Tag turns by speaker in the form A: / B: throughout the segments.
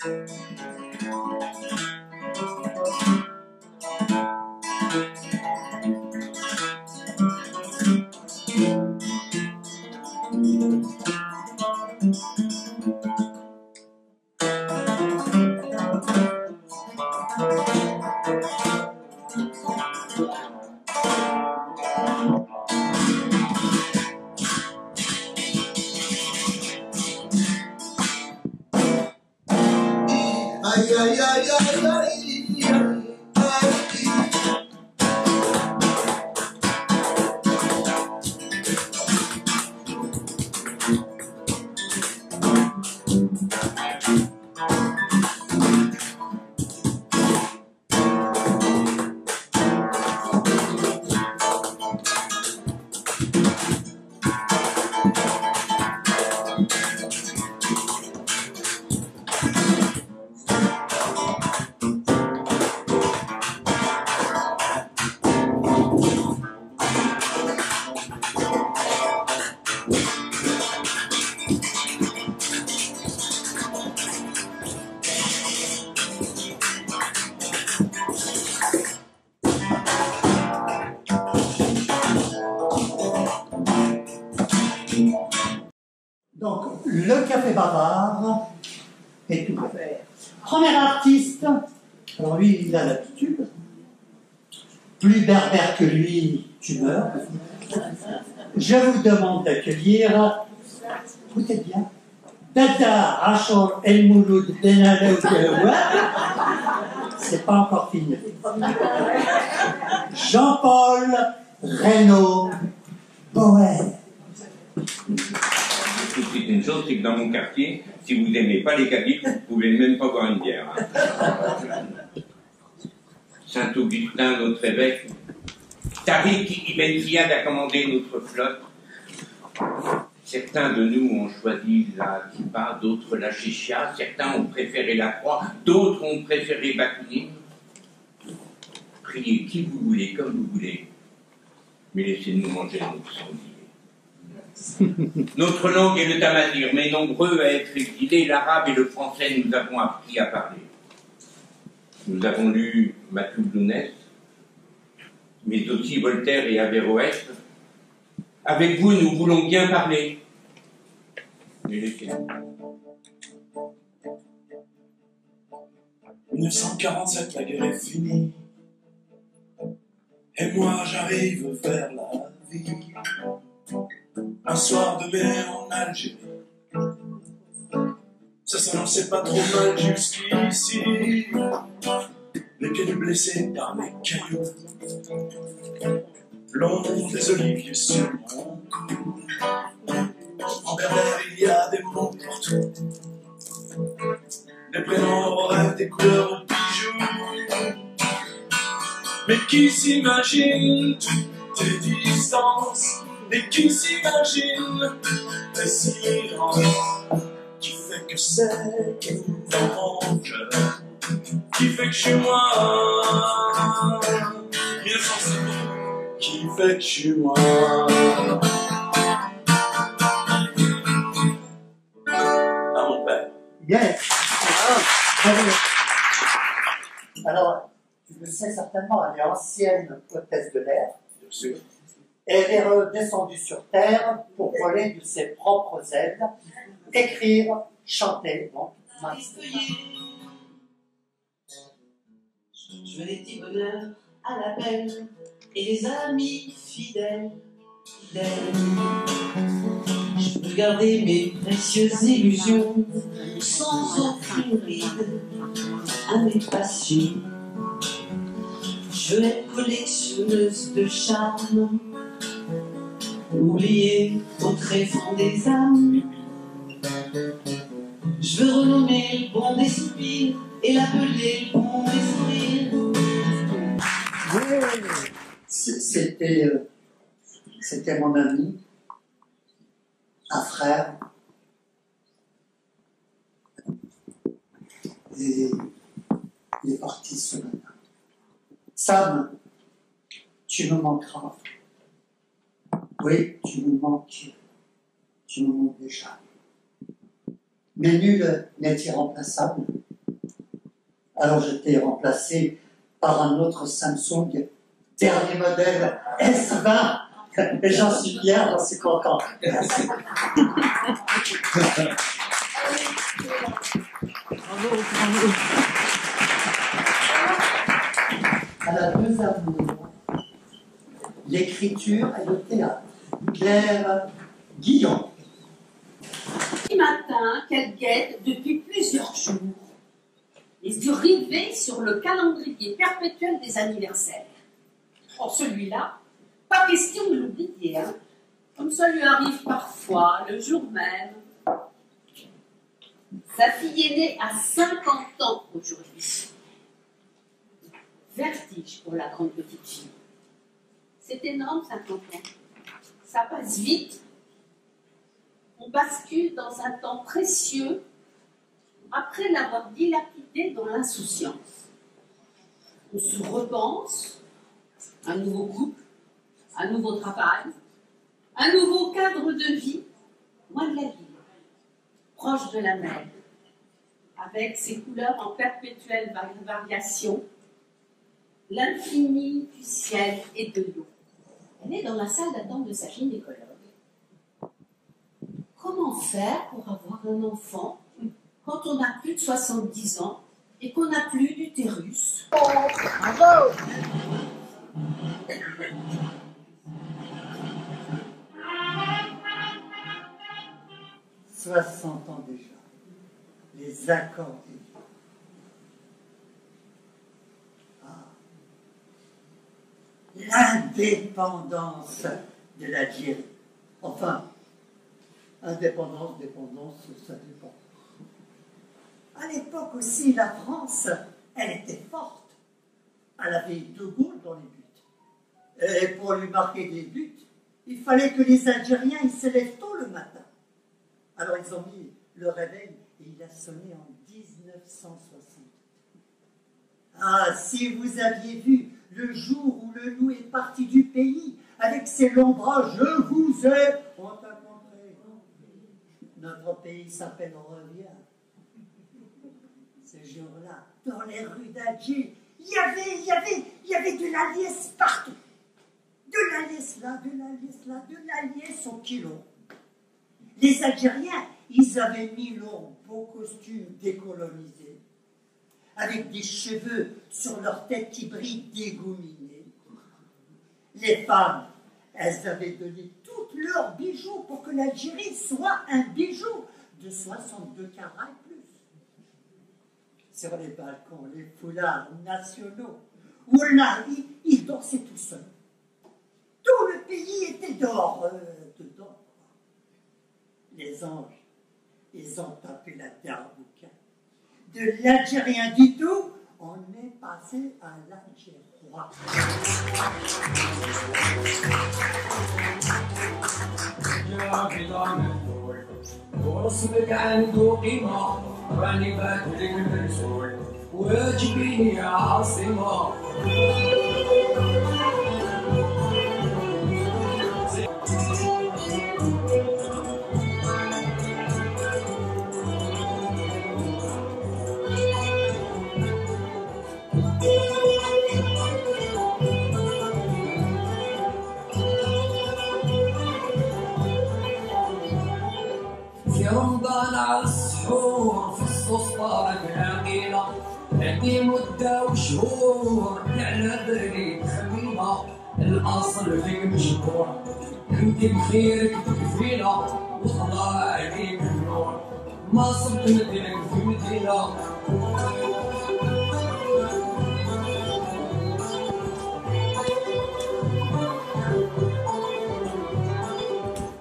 A: Aïe, aïe, aïe, aïe, aïe, aïe.
B: Donc, le Café Bavard est ouvert. Premier artiste, alors lui, il a l'habitude. Plus berbère que lui, tu meurs. Je vous demande d'accueillir, écoutez bien, Dada Rachel El Mouloud Benalou. C'est pas encore fini. Jean-Paul Reynaud Bohème.
C: C'est une chose, c'est que dans mon quartier, si vous n'aimez pas les Kabyles, vous ne pouvez même pas boire une bière. Saint-Augustin, notre évêque, Tariq Ibn Ziyad a commandé notre flotte. Certains de nous ont choisi la kippa, d'autres la chicha, certains ont préféré la croix, d'autres ont préféré Bakounine. Priez qui vous voulez, comme vous voulez, mais laissez-nous manger notre sanglier. Notre langue est le tamazight, mais nombreux à être exilés, l'arabe et le français nous avons appris à parler. Nous avons lu Mathilde Lounès, mais aussi Voltaire et Averroès. Avec vous, nous voulons bien parler. Mais laissez-nous.
D: 1947, la guerre est finie. Et moi, j'arrive vers la vie. Un soir de mai en Algérie. Ça s'annonçait pas trop mal jusqu'ici. Les pieds nus blessés par les cailloux. L'ombre des oliviers sur mon cou. En berbère, il y a des mots pour tout. Des prénoms aux rêves, des couleurs aux bijoux. Mais qui s'imagine toutes tes distances? Et qui s'imagine les silences? Qui fait que c'est dans mon cœur? Qui fait que je suis moi? 1905. Qui fait que je suis moi? À mon père.
B: Yes. Alors, tu le sais certainement, elle est ancienne hôtesse de l'air.
D: Bien sûr.
B: Et elle est redescendue sur Terre pour voler de ses propres ailes, écrire, chanter, donc, m'inspirer.
E: Je l'ai dit bonheur à l'appel et les amis fidèles. Je peux garder mes précieuses illusions sans aucune ride à mes passions. Je veux être collectionneuse de charme, oubliée au tréfonds des âmes. Je veux renommer le bon des soupirs et l'appeler le bon des sourires.
B: C'était mon ami, un frère. Et il est parti ce matin. Sam, tu me manqueras. Oui, tu me manques. Tu me manques déjà. Mais nul n'est irremplaçable. Alors j'étais remplacé par un autre Samsung, dernier modèle S20. Et j'en suis fier, j'en suis content. Merci. Elle a deux amours, l'écriture et le théâtre. Claire Guillon.
F: Ce matin qu'elle guette depuis plusieurs jours, les yeux rivés sur le calendrier perpétuel des anniversaires. Or celui-là, pas question de l'oublier, hein, comme ça lui arrive parfois, le jour même. Sa fille est née à 50 ans aujourd'hui. Vertige pour la grande petite fille. C'est énorme, 50 ans. Ça passe vite. On bascule dans un temps précieux après l'avoir dilapidé dans l'insouciance. On se repense, un nouveau couple, un nouveau travail, un nouveau cadre de vie, loin de la ville, proche de la mer, avec ses couleurs en perpétuelle variation, l'infini du ciel et de l'eau. Elle est dans la salle d'attente de sa gynécologue. Comment faire pour avoir un enfant quand on a plus de 70 ans et qu'on n'a plus d'utérus?
G: Bravo!
B: 60 ans déjà, les accords des vies. L'indépendance de l'Algérie. Enfin, indépendance, dépendance, ça dépend. À l'époque aussi, la France, elle était forte. Elle avait De Gaulle dans les buts. Et pour lui marquer des buts, il fallait que les Algériens ils se lèvent tôt le matin. Alors ils ont mis le réveil et il a sonné en 1960. Ah, si vous aviez vu le jour où le loup est parti du pays avec ses longs bras, je vous ai, on t'a montré. Notre pays s'appelle Revient. Ce jour-là, dans les rues d'Alger, il y avait de la liesse partout. De la liesse là, de la liesse là, de la liesse au kilo. Les Algériens, ils avaient mis leur beau costume décolonisé, avec des cheveux sur leur tête qui brillent dégouminés. Les femmes, elles avaient donné tous leurs bijoux pour que l'Algérie soit un bijou de 62 carats et plus. Sur les balcons, les foulards nationaux, où là, ils dansaient tout seuls. Tout le pays était dehors, dedans. Les anges, ils ont tapé la terre au bouquin. De l'Algérien du tout, on est passé à l'Algérois. ورسمك عنده قيمة راني بادلك المنسول واجبيني يا عاصمة رمضان على السحور في السلطة العقيلة عندي مدة وشهور على بالي خميمة الأصل فيك مشكور انت بخيرك تكفينا وطلع عليك النور ما صرت مثلك في مدينة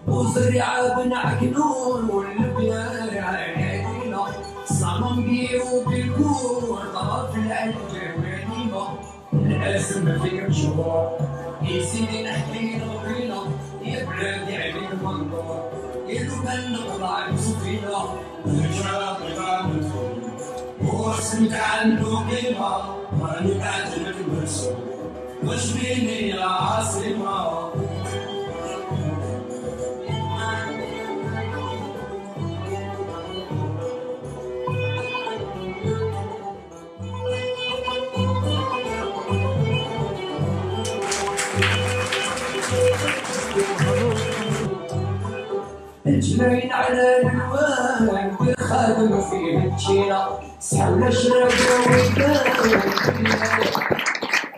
B: وزرع بن عكنون والبيار عينينا صمم بيو بالكور طرف العجم مدينة الاسم فيك مشهور يزيد نحكي ربينا يا بلادي عليك منظور يلو كان نطلع بسفينة الرجال طلع مدفون ورسمك عنده قيمة راني بعتلك مرسول وجبيني يا عاصمة
A: الجنين على الوان ويخدم فيه الجينا سحب شرب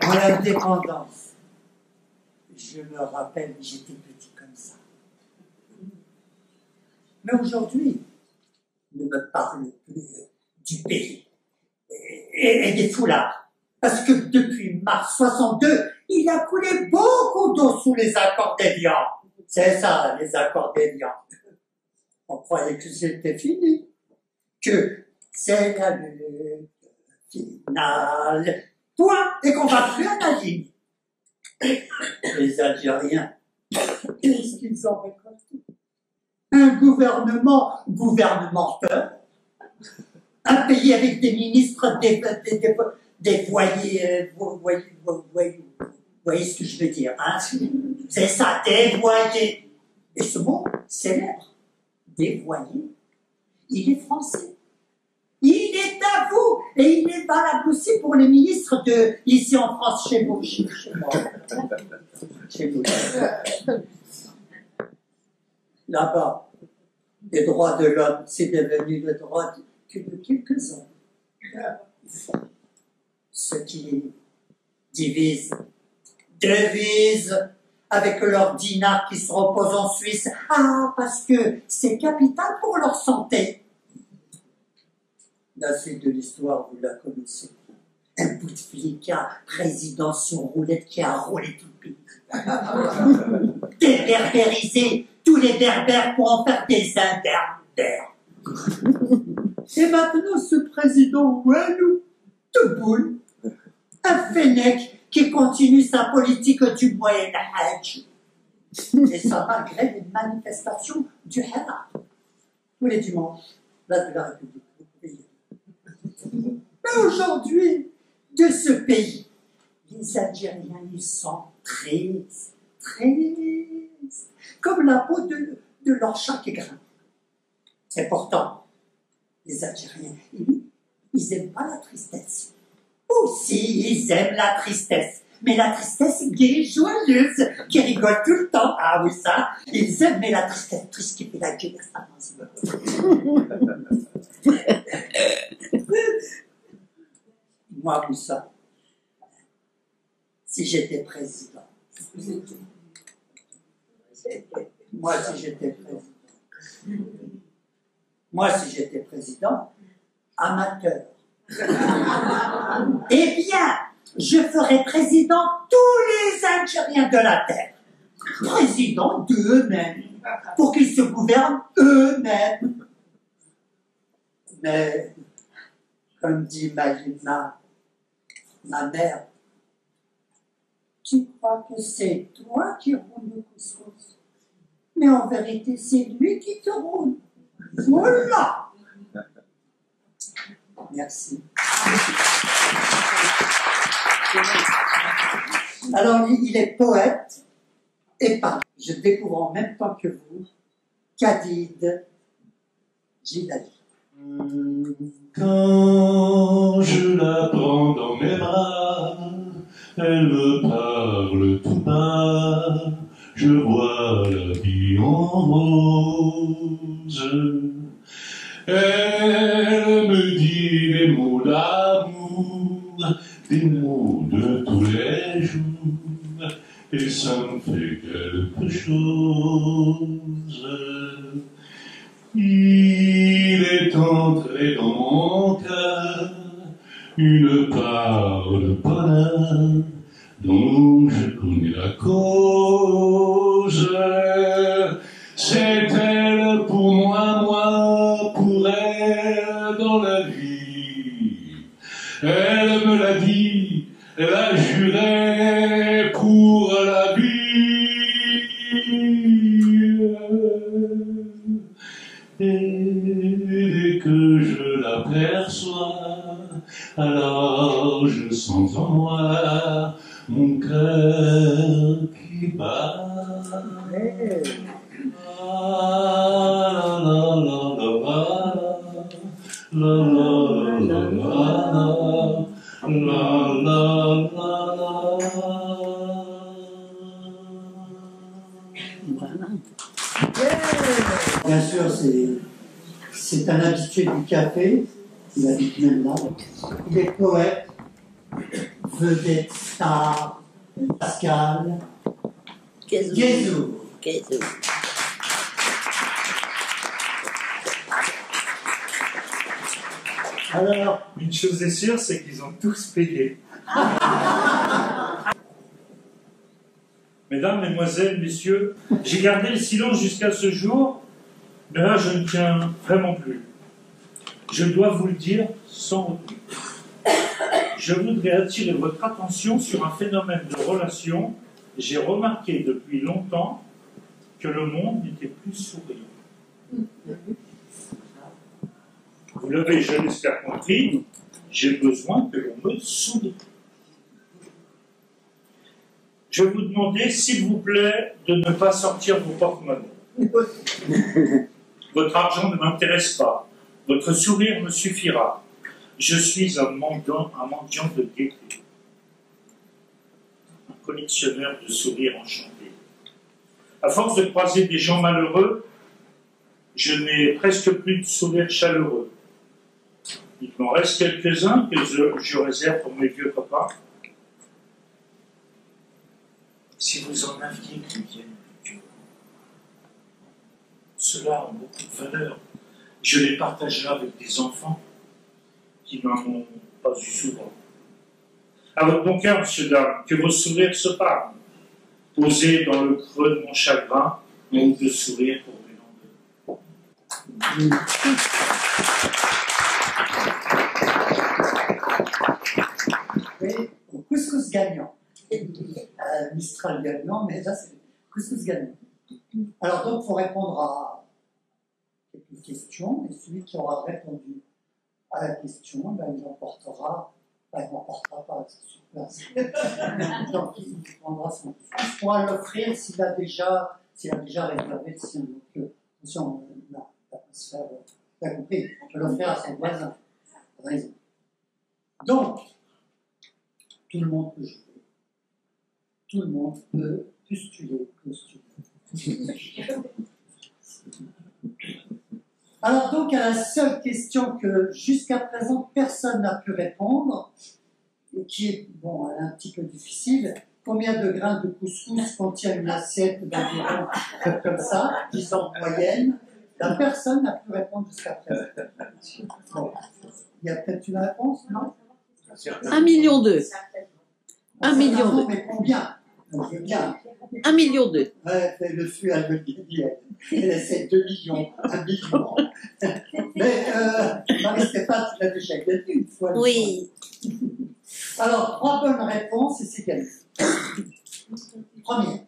B: En l'indépendance, je me rappelle, j'étais petit comme ça. Mais aujourd'hui, ne me parle plus du pays et des foulards. Parce que depuis mars 62, il a coulé beaucoup d'eau sous les accords d'Évian. C'est ça, les accords d'Évian. On croyait que c'était fini, que c'est la lutte finale. Point, et qu'on va plus à la ligne. Les Algériens, qu'est-ce qu'ils ont récolté? Un gouvernementeur, un pays avec des ministres, des voyés, vous voyez ce que je veux dire, hein? C'est ça, des voyés. Et ce mot célèbre, des voyés, il est français. Il est à vous, et il est valable aussi pour les ministres de ici en France, chez vous. Chez vous. Là-bas, les droits de l'homme, c'est devenu le droit que de quelques-uns. Ceux qui divisent, devisent avec leur dinar qui se repose en Suisse. Ah, parce que c'est capital pour leur santé. La suite de l'histoire, vous la connaissez. Un bout de flicard, président sur roulette qui a roulé tout le pays. Déberbérisé tous les berbères pour en faire des imberbères. Et maintenant, ce président Ouelou, Tebboune, un fennec qui continue sa politique du Moyen-Âge. Et ça malgré les manifestations du Hara. Tous les dimanches, là de la République. Mais aujourd'hui, de ce pays, les Algériens, ils sont tristes, comme la peau de leur chat qui grimpe. Et pourtant, les Algériens, ils n'aiment pas la tristesse. Aussi, ils aiment la tristesse. Mais la tristesse gaie, joyeuse, qui rigole tout le temps. Ah oui, ça, ils aiment, mais la tristesse triste qui fait la gueule, ça Moi, Moussa, si j'étais président, moi, si j'étais président, amateur, eh bien, je ferais président tous les Algériens de la terre, président d'eux-mêmes, pour qu'ils se gouvernent eux-mêmes. Mais, comme dit Malina, ma mère, tu crois que c'est toi qui roule le couscous, mais en vérité, c'est lui qui te roule. Voilà. Merci. Alors, il est poète et peintre. Je découvre en même temps que vous Khadid Djilali.
D: Quand je la prends dans mes bras, elle me parle tout bas, je vois la vie en rose. Elle me dit des mots d'amour, des mots de tous les jours, et ça me fait quelque chose. Il est entré dans mon cœur une part de bonheur dont je connais la cause. C'est elle pour moi, moi pour elle dans la vie. Elle me l'a dit, elle a juré pour la vie. Et dès que je l'aperçois, alors je sens en moi mon cœur qui bat.
B: Bien sûr, c'est un habitué du café, il habite même là. Il est poète, vedette star, Pascal Guézou. Alors,
G: une chose est sûre, c'est qu'ils ont tous payé. Mesdames, Mesdemoiselles, Messieurs, j'ai gardé le silence jusqu'à ce jour, mais là, je ne tiens vraiment plus. Je dois vous le dire sans retenue. Je voudrais attirer votre attention sur un phénomène de relation. J'ai remarqué depuis longtemps que le monde n'était plus souriant. Vous l'avez, je l'espère, compris, j'ai besoin que l'on me sourie. Je vais vous demander, s'il vous plaît, de ne pas sortir vos porte-monnaies. Votre argent ne m'intéresse pas. Votre sourire me suffira. Je suis un mendiant de gaieté. Un collectionneur de sourires enchantés. À force de croiser des gens malheureux, je n'ai presque plus de sourires chaleureux. Il m'en reste quelques-uns que je réserve pour mes vieux copains. Si vous en aviez qui viennent plus dur, ceux-là ont beaucoup de valeur. Je les partagerai avec des enfants qui n'en ont pas eu souvent. À votre bon cœur, monsieur, dame, que vos sourires se parlent. Posez dans le creux de mon chagrin mon de sourire pour mes langues.
B: Et au couscous gagnant. Mistral gagnant, mais là c'est couscous gagnant. Alors donc, il faut répondre à quelques questions, et celui qui aura répondu à la question, ben, il l'emportera, il n'emportera pas, c'est super. Donc il prendra son couscous. Il pourra l'offrir s'il a déjà réservé le sien. Donc attention, l'atmosphère, vous avez compris, on peut l'offrir à son voisin. Raison. Donc, tout le monde peut jouer. Tout le monde peut postuler. Alors donc, à la seule question que jusqu'à présent personne n'a pu répondre, et qui est, bon, un petit peu difficile, combien de grains de couscous contient une assiette d'environ comme ça, disons moyenne, la personne n'a pu répondre jusqu'à présent. Bon. Il y a peut-être une réponse, non?
H: 1,2 million. 1,2 million.
B: Mais combien? Je veux bien.
H: 1,2 million.
B: Ouais, le flux, elle me le dit, elle essaie 2 millions, 1 million. Mais Marie-Stéphane, tu l'as déjà gagné une fois.
H: Oui.
B: Alors, 3 bonnes réponses et c'est gagné. Première.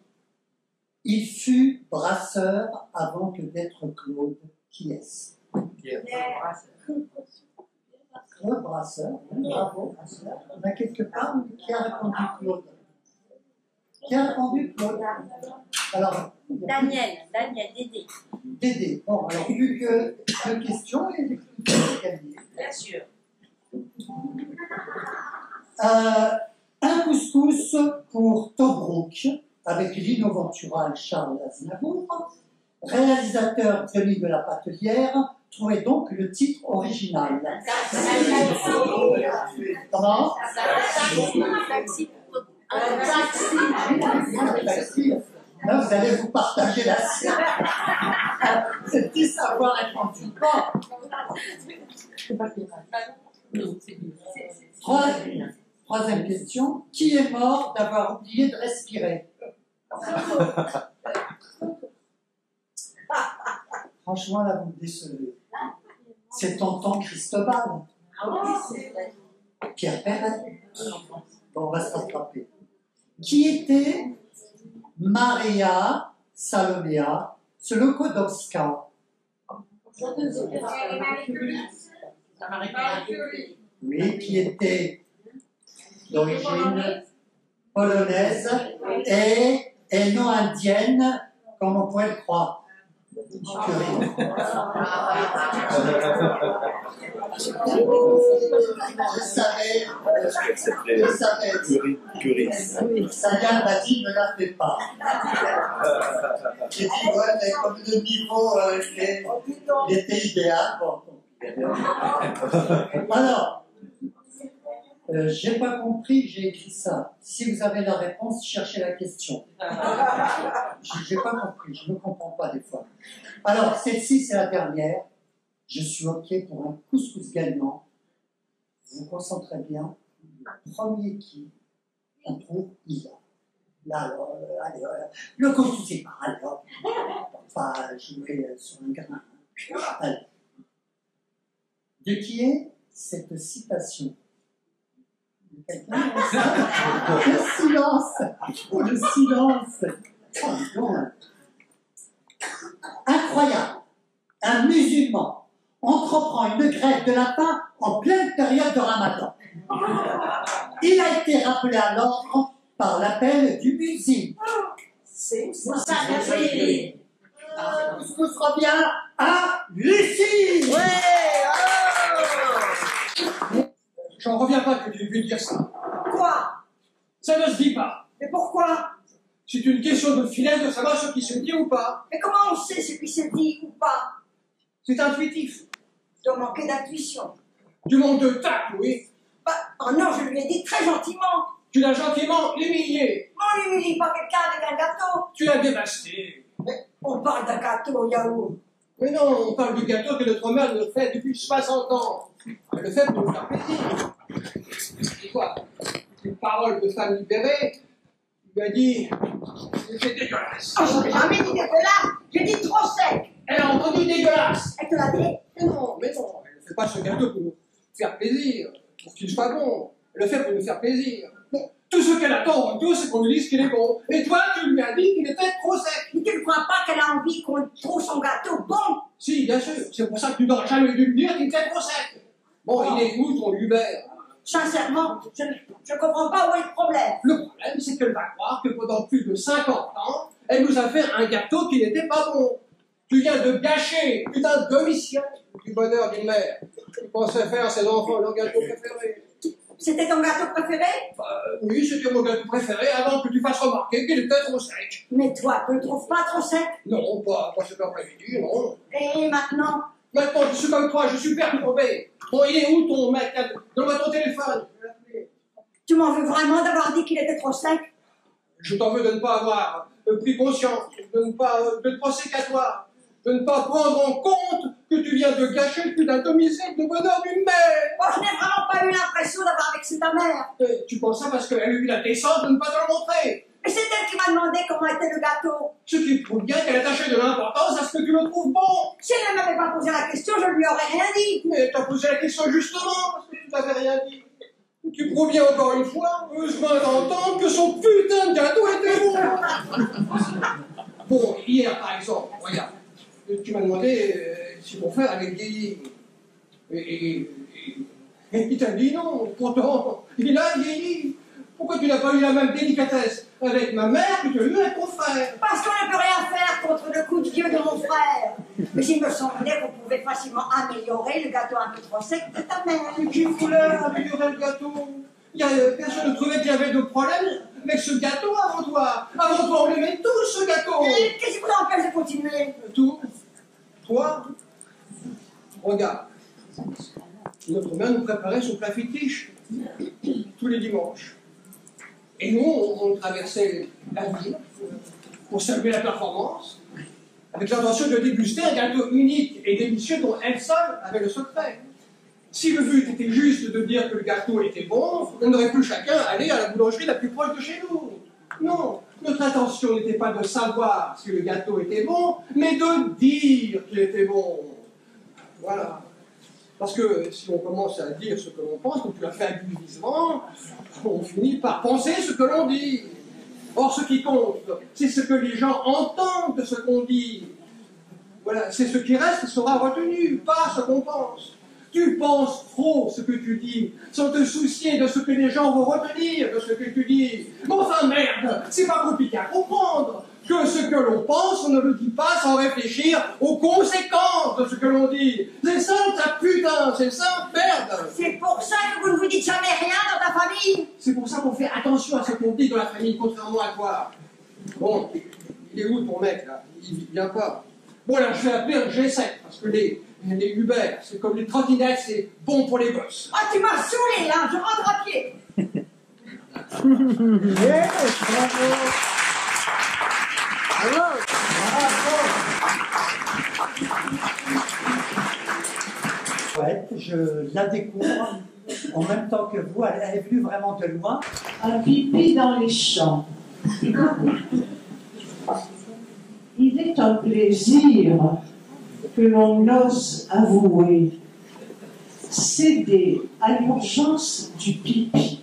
B: Il fut brasseur avant que d'être Claude. Qui est-ce? Claude Brasseur. Bravo, Brasseur. On a quelque part qui a répondu Claude. Qui a répondu Claude? Alors,
I: Daniel, Dédé.
B: Dédé. Bon, alors, plus que 2 questions et les questions gagnées.
I: Bien sûr.
B: Un couscous pour Tobruk avec Lino Ventura et Charles Aznavour. Réalisateur Denis de la Patelière, trouvez donc le titre original. Comment? Un taxi. Là, vous allez vous partager la scène. C'est dit savoir répondu. Troisième question. Qui est mort d'avoir oublié de respirer? Franchement, là, vous me décevez. C'est tonton Cristobal. Pierre Perret. Bon, on va se rattraper. Qui était Maria Salomea Solokodowska? Oui, qui était d'origine polonaise et non indienne, comme on pourrait le croire. Sagan m'a dit ne la fais pas. Et tu vois, mais comme le niveau il était idéal. Bon. Alors, j'ai pas compris, j'ai écrit ça. Si vous avez la réponse, cherchez la question. J'ai pas compris, je ne comprends pas des fois. Alors, celle-ci, c'est la dernière. Je suis OK pour un couscous gagnant. Vous vous concentrez bien. Le premier qui on trouve, il y a. Là, alors, allez, le couscous, c'est pas. Alors, enfin, je vais sur un grain. Allez. De qui est cette citation? Le silence. Oh, le silence. Oh, non. Incroyable. Un musulman entreprend une grève de la faim en pleine période de Ramadan. Il a été rappelé à l'ordre par l'appel du muezzin.
I: C'est
B: Vous revient à Lucie.
A: J'en reviens pas que tu puisses dire ça.
I: Quoi?
A: Ça ne se dit pas.
I: Mais pourquoi?
A: C'est une question de finesse de savoir ce qui se dit ou pas.
I: Mais comment on sait ce qui se dit ou pas?
A: C'est intuitif.
I: Je dois manquer d'intuition.
A: Tu manques de tact, oui.
I: Bah, oh non, je lui ai dit très gentiment.
A: Tu l'as gentiment humilié.
I: On n'humilie pas quelqu'un avec un gâteau.
A: Tu l'as dévasté.
I: Mais on parle d'un gâteau au yaourt.
A: Mais non, on parle du gâteau que notre mère nous fait depuis 60 ans. Elle le fait pour nous faire plaisir. C'est quoi? Une parole de femme libérée. Il lui a dit c'est dégueulasse.
I: Oh, je n'ai jamais dit dégueulasse. J'ai dit trop sec.
A: Elle a entendu dégueulasse.
I: Elle te l'a dit?
A: Mais non, elle ne fait pas ce gâteau pour nous faire plaisir, pour qu'il soit bon. Elle le fait pour nous faire plaisir. Tout ce qu'elle attend en retour, c'est qu'on lui dise qu'il est bon. Et toi, tu lui as dit qu'il était trop sec.
I: Mais tu ne crois pas qu'elle a envie qu'on trouve son gâteau bon?
A: Si, bien sûr. C'est pour ça que tu n'aurais jamais dû me dire qu'il était trop sec. Bon, il est où ton Hubert?
I: Sincèrement, je ne comprends pas où est le problème.
A: Le problème, c'est qu'elle va croire que pendant plus de 50 ans, elle nous a fait un gâteau qui n'était pas bon. Tu viens de gâcher, putain de commission, du bonheur d'une mère qui pensait faire à ses enfants leur gâteau préféré.
I: C'était ton gâteau préféré?
A: Oui, c'était mon gâteau préféré avant que tu fasses remarquer qu'il était trop sec.
I: Mais toi, tu ne le trouves pas trop sec?
A: Non, pas cet après-midi, non.
I: Et maintenant?
A: Maintenant, je suis comme toi, je suis perturbé. Bon, il est où ton mec? Donne-moi ton téléphone.
I: Tu m'en veux vraiment d'avoir dit qu'il était trop sec?
A: Je t'en veux de ne pas avoir pris conscience, de ne penser qu'à toi, de ne pas prendre en compte que tu viens de gâcher plus d'un demi-siècle de bonheur d'une mère.
I: Moi, je n'ai vraiment pas eu l'impression d'avoir vexé ta mère.
A: Tu penses ça parce qu'elle a eu la décence de ne pas te le montrer.
I: Mais c'est elle qui m'a demandé comment était le gâteau.
A: Ce qui prouve bien qu'elle attachait de l'importance à ce que tu le trouves bon.
I: Si elle ne m'avait pas posé la question, je ne lui aurais rien dit.
A: Mais t'as posé la question justement parce que tu n'avais rien dit. Tu prouves bien encore une fois, besoin d'entendre que son putain de gâteau était bon. Bon, hier par exemple, regarde, tu m'as demandé si mon frère avait vieilli. Et il t'a dit non, pourtant, il a vieilli. Pourquoi tu n'as pas eu la même délicatesse avec ma mère que tu as eu avec ton frère?
I: Parce qu'on ne peut rien faire contre le coup de vieux de mon frère. Mais il me semblait qu'on pouvait facilement améliorer le gâteau un peu trop sec de ta mère.
A: Qui voulait améliorer le gâteau? Personne ne trouvait qu'il y avait de problème avec ce gâteau avant toi. Avant toi, on l'aimait tous, ce gâteau.
I: Et qu'est-ce qui vous empêche de continuer?
A: Tout. Toi, regarde. Notre mère nous préparait son plat fétiche tous les dimanches. Et nous, on traversait la ville pour saluer la performance, avec l'intention de déguster un gâteau unique et délicieux dont elle seule avait le secret. Si le but était juste de dire que le gâteau était bon, on aurait pu chacun aller à la boulangerie la plus proche de chez nous. Non, notre intention n'était pas de savoir si le gâteau était bon, mais de dire qu'il était bon. Voilà. Parce que si on commence à dire ce que l'on pense, comme tu l'as fait abusivement, on finit par penser ce que l'on dit. Or, ce qui compte, c'est ce que les gens entendent de ce qu'on dit. Voilà, c'est ce qui reste qui sera retenu, pas ce qu'on pense. Tu penses trop ce que tu dis, sans te soucier de ce que les gens vont retenir de ce que tu dis. Mais enfin, merde, c'est pas compliqué à comprendre. que ce que l'on pense, on ne le dit pas sans réfléchir aux conséquences de ce que l'on dit. C'est ça, ta putain, c'est ça, merde.
I: C'est pour ça que vous ne vous dites jamais rien dans ta famille.
A: C'est pour ça qu'on fait attention à ce qu'on dit dans la famille, contrairement à toi. Bon, il est où ton mec, là? Il vient pas. Bon, là, je vais appeler un G7, parce que les Uber, c'est comme les trottinettes, c'est bon pour les gosses.
I: Ah, tu m'as saoulé, là, je rentre à pied.
B: Poète, je la découvre en même temps que vous. Elle est venue vraiment de loin.
J: Un pipi dans les champs. Il est un plaisir que l'on ose avouer, céder à l'urgence du pipi.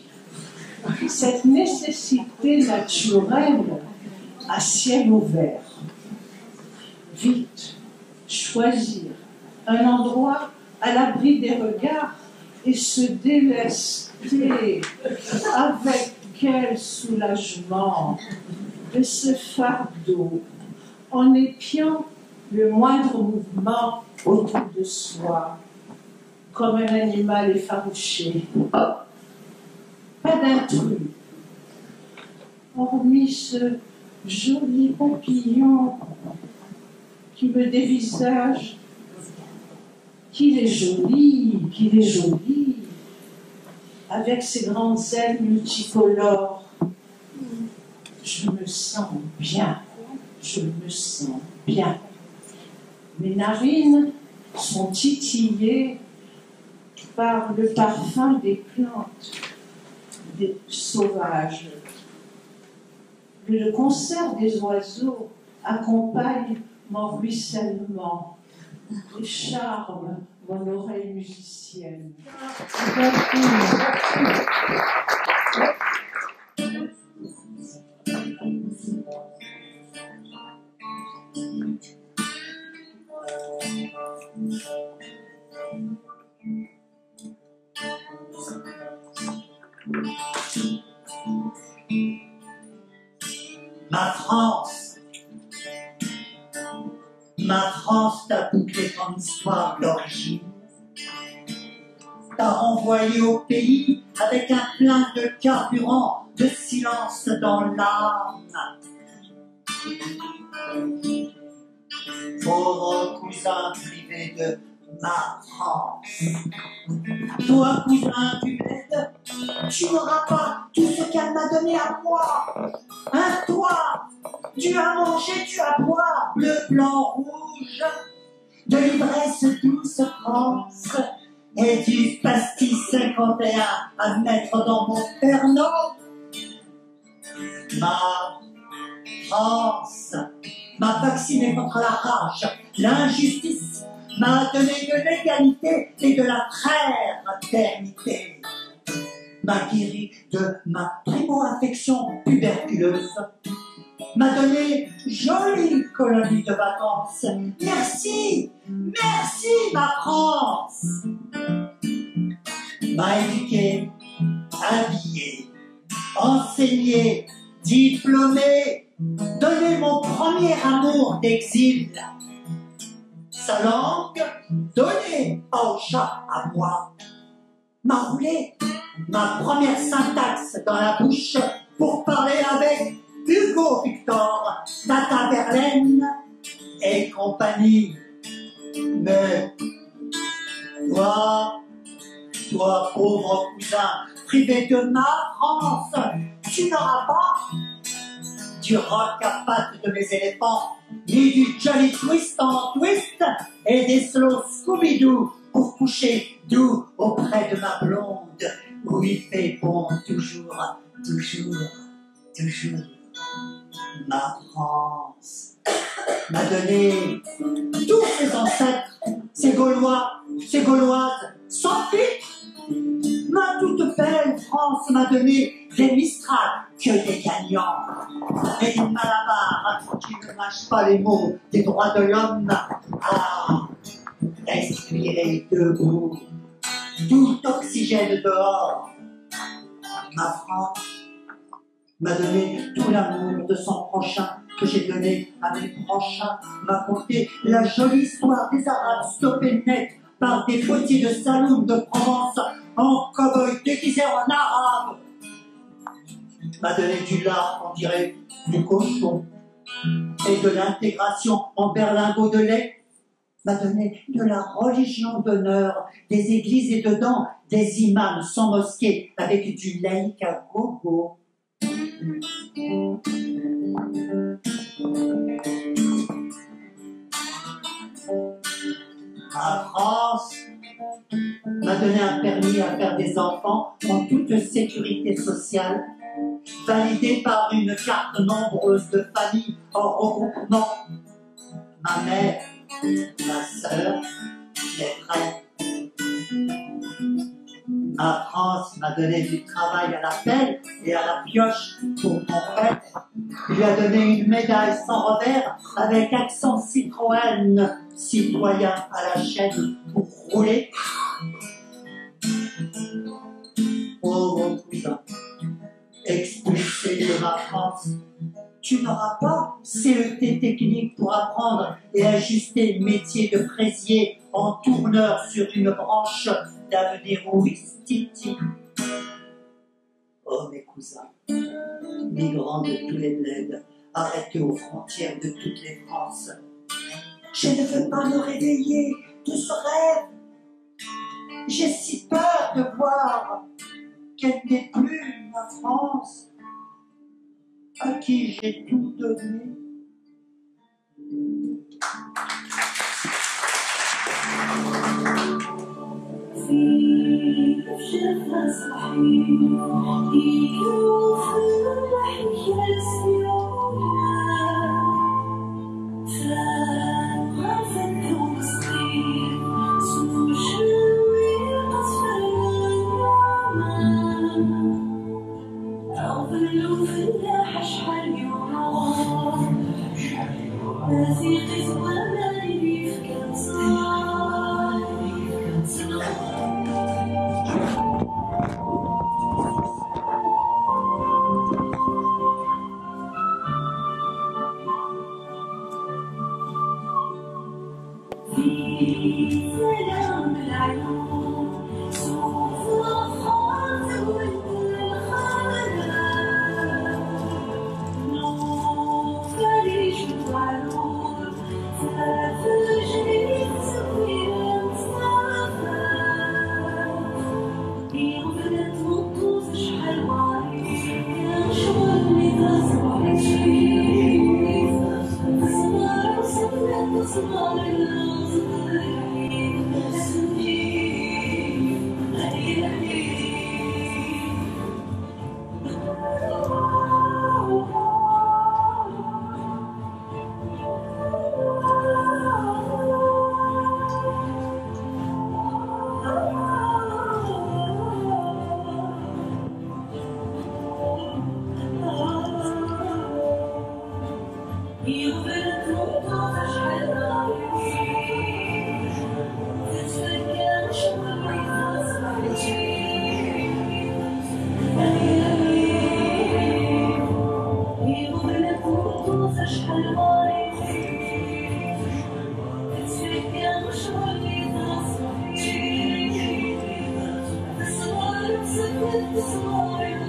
J: Cette nécessité naturelle à ciel ouvert. Vite, choisir un endroit à l'abri des regards et se délester avec quel soulagement de ce fardeau en épiant le moindre mouvement autour de soi, comme un animal effarouché. Pas d'intrus, hormis ce joli papillon qui me dévisage. Qu'il est joli, avec ses grandes ailes multicolores. Je me sens bien. Mes narines sont titillées par le parfum des plantes, des sauvages. Le concert des oiseaux accompagne mon ruissellement et charme mon oreille musicienne.
B: Ma France t'a bouclé ton histoire d'origine, t'a renvoyé au pays avec un plein de carburant, de silence dans l'âme. Pauvre cousin privé de ma France, toi cousin du bled, tu n'auras pas tout ce qu'elle m'a donné à moi. Hein, toi, tu as mangé, tu as boire, bleu, blanc, rouge, de l'ivresse douce France, et du pastis 51 à mettre dans mon pernod. Ma France m'a vacciné contre la rage, l'injustice, m'a donné de l'égalité et de la fraternité, m'a guéri de ma primo-affection tuberculeuse, m'a donné jolie colonie de vacances. Merci, merci ma France. M'a éduqué, habillé, enseigné, diplômé, donné mon premier amour d'exil. Sa langue, donnée au chat à moi, m'a roulé ma première syntaxe dans la bouche pour parler avec Hugo Victor, Tata Verlaine et compagnie. Mais toi, pauvre cousin, privé de ma France, tu n'auras pas du rock à pattes de mes éléphants, ni du Jolly Twist en twist, et des slow Scooby-Doo pour coucher doux auprès de ma blonde, où il fait bon toujours. Ma France m'a donné tous ses ancêtres, ses Gaulois, ses Gauloises, sans pique. Ma toute belle France m'a donné des Mistral que des gagnants, et des Malabar qui ne mâchent pas les mots des droits de l'homme. Ah, respirer debout, tout oxygène dehors. Ma France m'a donné tout l'amour de son prochain que j'ai donné à mes prochains m'a conté la jolie histoire des Arabes stoppés net par des potiers de saloon de Provence en cow-boy déguisés en arabe. M'a donné du lard, on dirait du cochon, et de l'intégration en berlingot de lait. M'a donné de la religion d'honneur, des églises et dedans des imams sans mosquée avec du laïc à gogo. La France m'a donné un permis à faire des enfants en toute sécurité sociale, validé par une carte nombreuse de familles en regroupement. Ma mère, ma sœur, mes frères. Ma France m'a donné du travail à la pelle et à la pioche pour mon père. Il lui a donné une médaille sans revers avec accent Citroën, citoyen à la chaîne pour rouler. Oh mon cousin, expulsé de ma France, tu n'auras pas CET technique pour apprendre et ajuster le métier de fraisier en tourneur sur une branche d'avenir ouistiti. Oh mes cousins, migrants de tous les bleds, arrêtés aux frontières de toutes les France, je ne veux pas me réveiller de ce rêve. J'ai si peur de voir qu'elle n'est plus ma France, à qui j'ai tout donné.
K: في شفا صحيح يكوف الحياة السيوحة فغافت وصير سوشوي قصفا أظل في اللاحة شحال يوم ناسي زوانا لي في كنصار في سلام العيون سوف الخاطر والخالة نوفري شوارون ففجري تسوي مصطفى يغفلت مطوز شحال معي شغل لتصبحي تصبر وصلت تصبر Sorry.